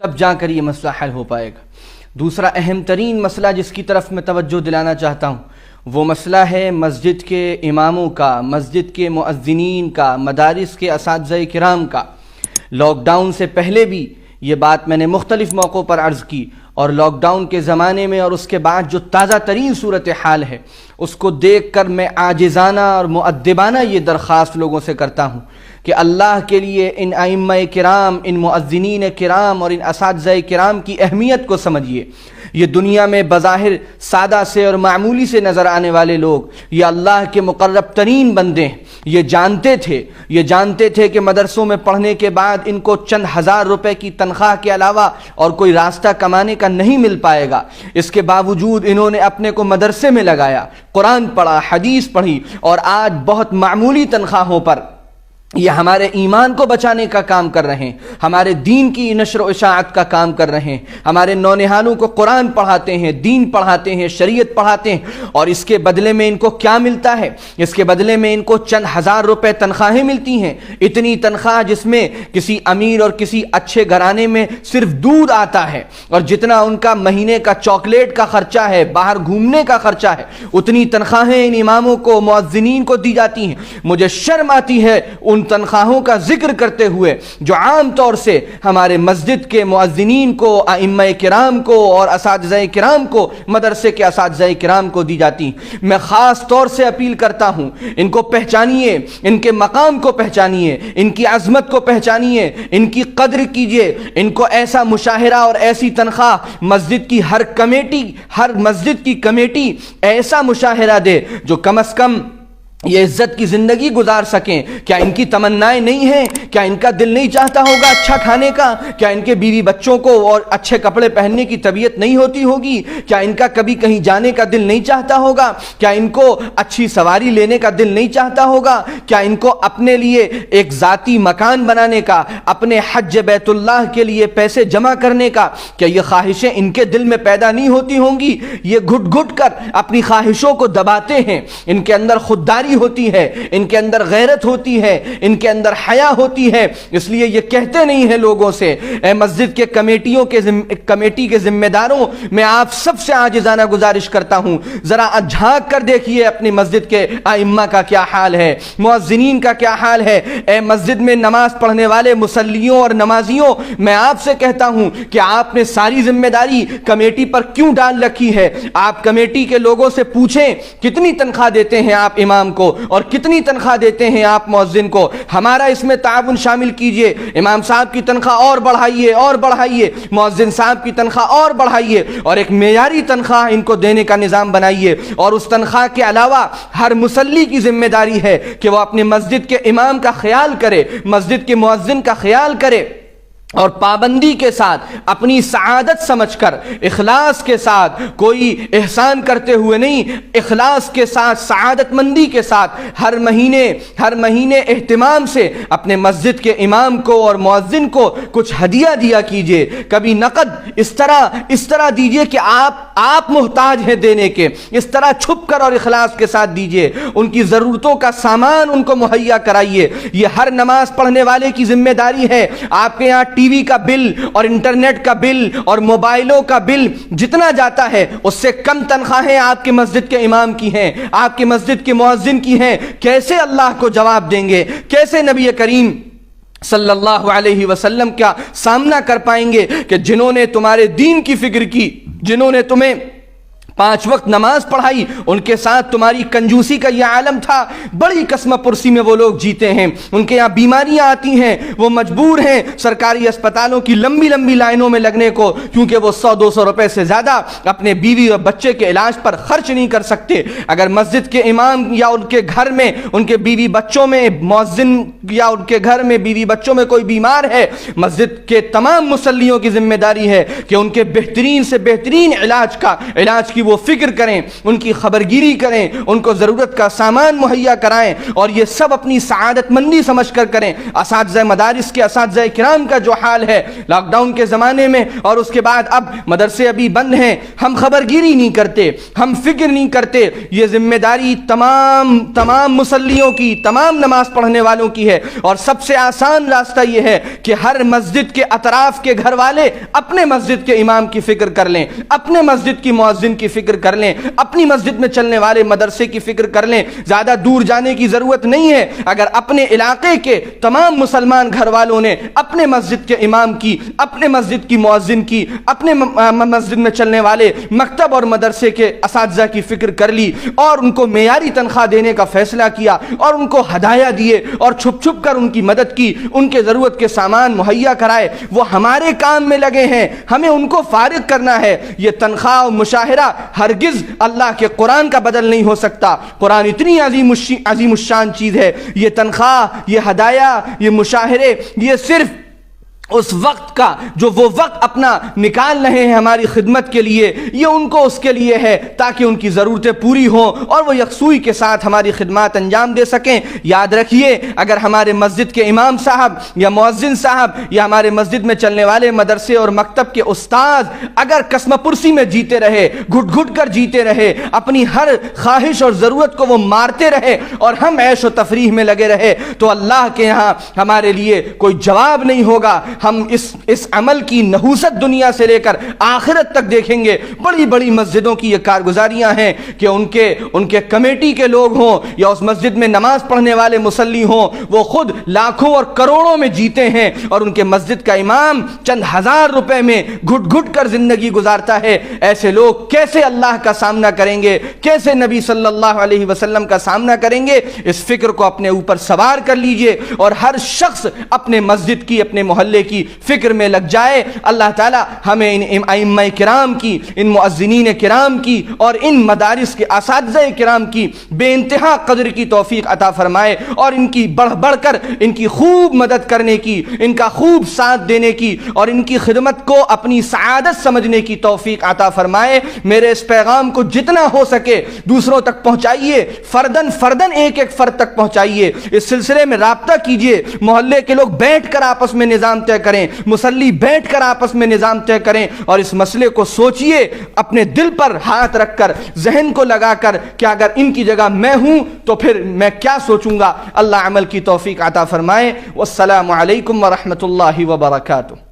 تب جا کر یہ مسئلہ حل ہو پائے گا۔ دوسرا اہم ترین مسئلہ جس کی طرف میں توجہ دلانا چاہتا ہوں وہ مسئلہ ہے مسجد کے اماموں کا، مسجد کے مؤذنین کا، مدارس کے اساتذہ کرام کا۔ لاک ڈاؤن سے پہلے بھی یہ بات میں نے مختلف موقعوں پر عرض کی، اور لاک ڈاؤن کے زمانے میں اور اس کے بعد جو تازہ ترین صورتحال ہے اس کو دیکھ کر میں عاجزانہ اور مؤدبانہ یہ درخواست لوگوں سے کرتا ہوں کہ اللہ کے لیے ان ائمہ کرام، ان مؤذنین کرام اور ان اساتذہ کرام کی اہمیت کو سمجھیے۔ یہ دنیا میں بظاہر سادہ سے اور معمولی سے نظر آنے والے لوگ، یہ اللہ کے مقرب ترین بندے ہیں۔ یہ جانتے تھے کہ مدرسوں میں پڑھنے کے بعد ان کو چند ہزار روپے کی تنخواہ کے علاوہ اور کوئی راستہ کمانے کا نہیں مل پائے گا۔ اس کے باوجود انہوں نے اپنے کو مدرسے میں لگایا، قرآن پڑھا، حدیث پڑھی، اور آج بہت معمولی تنخواہوں پر یہ ہمارے ایمان کو بچانے کا کام کر رہے ہیں، ہمارے دین کی نشر و اشاعت کا کام کر رہے ہیں، ہمارے نونہالوں کو قرآن پڑھاتے ہیں، دین پڑھاتے ہیں، شریعت پڑھاتے ہیں، اور اس کے بدلے میں ان کو کیا ملتا ہے؟ اس کے بدلے میں ان کو چند ہزار روپے تنخواہیں ملتی ہیں۔ اتنی تنخواہ جس میں کسی امیر اور کسی اچھے گھرانے میں صرف دودھ آتا ہے، اور جتنا ان کا مہینے کا چاکلیٹ کا خرچہ ہے، باہر گھومنے کا خرچہ ہے، اتنی تنخواہیں ان اماموں کو، مؤذنین کو دی جاتی ہیں۔ مجھے شرم آتی ہے ان تنخواہوں کا ذکر کرتے ہوئے جو عام طور سے ہمارے مسجد کے مؤذنین کو، ائمہ کرام کو اور اساتذہ کرام کو، مدرسے کے اساتذہ کرام کو دی جاتی ہیں۔ میں خاص طور سے اپیل کرتا ہوں، ان کو پہچانیے، ان کے مقام کو پہچانیے، ان کی عظمت کو پہچانیے، ان کی قدر کیجیے۔ ان کو ایسا مشاہرہ اور ایسی تنخواہ مسجد کی ہر مسجد کی کمیٹی ایسا مشاہرہ دے جو کم از کم یہ عزت کی زندگی گزار سکیں۔ کیا ان کی تمنائیں نہیں ہیں؟ کیا ان کا دل نہیں چاہتا ہوگا اچھا کھانے کا؟ کیا ان کے بیوی بچوں کو اور اچھے کپڑے پہننے کی طبیعت نہیں ہوتی ہوگی؟ کیا ان کا کبھی کہیں جانے کا دل نہیں چاہتا ہوگا؟ کیا ان کو اچھی سواری لینے کا دل نہیں چاہتا ہوگا؟ کیا ان کو اپنے لیے ایک ذاتی مکان بنانے کا، اپنے حج بیت اللہ کے لیے پیسے جمع کرنے کا، کیا یہ خواہشیں ان کے دل میں پیدا نہیں ہوتی ہوں گی؟ یہ گھٹ گھٹ کر اپنی خواہشوں کو دباتے ہیں۔ ان کے اندر خودداری ہوتی ہے، ان کے اندر غیرت ہوتی ہے، ان کے اندر حیا ہوتی ہے، اس لیے یہ کہتے نہیں ہیں لوگوں سے۔ اے مسجد کے کمیٹی کے ذمہ داروں، میں آپ سب سے عاجزانہ گزارش کرتا ہوں، ذرا جھانک کر دیکھیے اپنی مسجد کے ائمہ کا کیا حال ہے، مؤذنین کا کیا حال ہے۔ اے مسجد میں نماز پڑھنے والے مصلیوں اور نمازیوں، میں آپ سے کہتا ہوں کہ آپ نے ساری ذمہ داری کمیٹی پر کیوں ڈال رکھی ہے؟ آپ کمیٹی کے لوگوں سے پوچھیں کتنی تنخواہ دیتے ہیں آپ امام کو اور کتنی تنخواہ دیتے ہیں آپ مؤذن کو۔ ہمارا اس میں تعاون شامل کیجئے، امام صاحب کی تنخواہ اور بڑھائیے، مؤذن صاحب کی تنخواہ اور بڑھائیے، اور ایک معیاری تنخواہ ان کو دینے کا نظام بنائیے۔ اور اس تنخواہ کے علاوہ ہر مصلی کی ذمہ داری ہے کہ وہ اپنے مسجد کے امام کا خیال کرے، مسجد کے مؤذن کا خیال کرے، اور پابندی کے ساتھ اپنی سعادت سمجھ کر، اخلاص کے ساتھ، کوئی احسان کرتے ہوئے نہیں، اخلاص کے ساتھ، سعادت مندی کے ساتھ ہر مہینے اہتمام سے اپنے مسجد کے امام کو اور مؤذن کو کچھ ہدیہ دیا کیجئے۔ کبھی نقد اس طرح دیجئے کہ آپ محتاج ہیں دینے کے، اس طرح چھپ کر اور اخلاص کے ساتھ دیجئے۔ ان کی ضرورتوں کا سامان ان کو مہیا کرائیے۔ یہ ہر نماز پڑھنے والے کی ذمہ داری ہے۔ آپ کے یہاں ٹی وی کا بل اور انٹرنیٹ کا بل اور موبائلوں کا بل جتنا جاتا ہے اس سے کم تنخواہیں آپ کے مسجد کے امام کی ہیں، آپ کے مسجد کے مؤذن کی ہیں۔ کیسے اللہ کو جواب دیں گے؟ کیسے نبی کریم صلی اللہ علیہ وسلم کا سامنا کر پائیں گے کہ جنہوں نے تمہارے دین کی فکر کی، جنہوں نے تمہیں 5 وقت نماز پڑھائی، ان کے ساتھ تمہاری کنجوسی کا یہ عالم تھا؟ بڑی قسمہ پرسی میں وہ لوگ جیتے ہیں، ان کے یہاں بیماریاں آتی ہیں، وہ مجبور ہیں سرکاری اسپتالوں کی لمبی لائنوں میں لگنے کو، کیونکہ وہ 100-200 روپے سے زیادہ اپنے بیوی اور بچے کے علاج پر خرچ نہیں کر سکتے۔ اگر مسجد کے امام یا ان کے گھر میں، ان کے بیوی بچوں میں، مؤذن یا ان کے گھر میں بیوی بچوں میں کوئی بیمار ہے، مسجد کے تمام مصلیوں کی ذمہ داری ہے کہ ان کے بہترین سے بہترین علاج کی وہ فکر کریں، ان کی خبرگیری کریں، ان کو ضرورت کا سامان مہیا کرائیں، اور یہ سب اپنی سعادت مندی سمجھ کر کریں۔ اساتذہ مدارس کے اساتذہ کرام کا جو حال ہے لاک ڈاؤن کے زمانے میں، اور اس کے بعد اب مدرسے ابھی بند ہیں، ہم خبرگیری نہیں کرتے، ہم فکر نہیں کرتے، یہ ذمہ داری تمام مصلیوں کی، تمام نماز پڑھنے والوں کی ہے۔ اور سب سے آسان راستہ یہ ہے کہ ہر مسجد کے اطراف کے گھر والے اپنے مسجد کے امام کی فکر کر لیں، اپنے مسجد کی مؤذن کی فکر کر لیں، اپنی مسجد میں چلنے والے مدرسے کی فکر کر لیں۔ زیادہ دور جانے کی ضرورت نہیں ہے، اگر اپنے علاقے کے تمام مسلمان گھر والوں نے اپنے مسجد کے امام کی، اپنے مسجد کی مؤذن کی، اپنے مسجد میں چلنے والے مکتب اور مدرسے کے اساتذہ کی فکر کر لی، اور ان کو معیاری تنخواہ دینے کا فیصلہ کیا، اور ان کو ہدایہ دیے، اور چھپ چھپ کر ان کی مدد کی، ان کے ضرورت کے سامان مہیا کرائے، وہ ہمارے کام میں لگے ہیں، ہمیں ان کو فارغ کرنا ہے۔ یہ تنخواہ و مشاہرہ ہرگز اللہ کے قرآن کا بدل نہیں ہو سکتا۔ قرآن اتنی عظیم الشان چیز ہے، یہ تنخواہ، یہ ہدایہ، یہ مشاہرے، یہ صرف اس وقت کا جو وہ وقت اپنا نکال رہے ہیں ہماری خدمت کے لیے، یہ ان کو اس کے لیے ہے تاکہ ان کی ضرورتیں پوری ہوں اور وہ یکسوئی کے ساتھ ہماری خدمات انجام دے سکیں۔ یاد رکھیے، اگر ہمارے مسجد کے امام صاحب یا مؤذن صاحب یا ہمارے مسجد میں چلنے والے مدرسے اور مکتب کے استاذ اگر قسم پرسی میں جیتے رہے، گھٹ گھٹ کر جیتے رہے، اپنی ہر خواہش اور ضرورت کو وہ مارتے رہے، اور ہم عیش و تفریح میں لگے رہے، تو اللہ کے ہاں ہمارے لیے کوئی جواب نہیں ہوگا۔ ہم اس عمل کی نحوست دنیا سے لے کر آخرت تک دیکھیں گے۔ بڑی بڑی مسجدوں کی یہ کارگزاریاں ہیں کہ ان کے کمیٹی کے لوگ ہوں یا اس مسجد میں نماز پڑھنے والے مصلی ہوں، وہ خود لاکھوں اور کروڑوں میں جیتے ہیں، اور ان کے مسجد کا امام چند ہزار روپے میں گھٹ گھٹ کر زندگی گزارتا ہے۔ ایسے لوگ کیسے اللہ کا سامنا کریں گے، کیسے نبی صلی اللہ علیہ وسلم کا سامنا کریں گے؟ اس فکر کو اپنے اوپر سوار کر لیجئے، اور ہر شخص اپنے مسجد کی، اپنے محلے کی فکر میں لگ جائے۔ اللہ تعالی ہمیں ان ائمہ کرام کی، ان مؤذنین کرام کی، اور ان مدارس کے اساتذہ کرام کی بے انتہا قدر کی توفیق عطا فرمائے، اور ان کی بڑھ بڑھ کر ان کی خوب مدد کرنے کی، ان کا خوب ساتھ دینے کی، اور ان کی خدمت کو اپنی سعادت سمجھنے کی توفیق عطا فرمائے۔ میرے اس پیغام کو جتنا ہو سکے دوسروں تک پہنچائیے، فردن فردن ایک ایک فرد تک پہنچائیے۔ اس سلسلے میں رابطہ کیجئے، محلے کے لوگ بیٹھ کر آپس میں نظام طے کریں، مصلی بیٹھ کر آپس میں نظام طے کریں، اور اس مسئلے کو سوچئے، اپنے دل پر ہاتھ رکھ کر، ذہن کو لگا کر کہ اگر ان کی جگہ میں ہوں تو پھر میں کیا سوچوں گا۔ اللہ عمل کی توفیق عطا فرمائے۔ والسلام علیکم ورحمۃ اللہ وبرکاتہ۔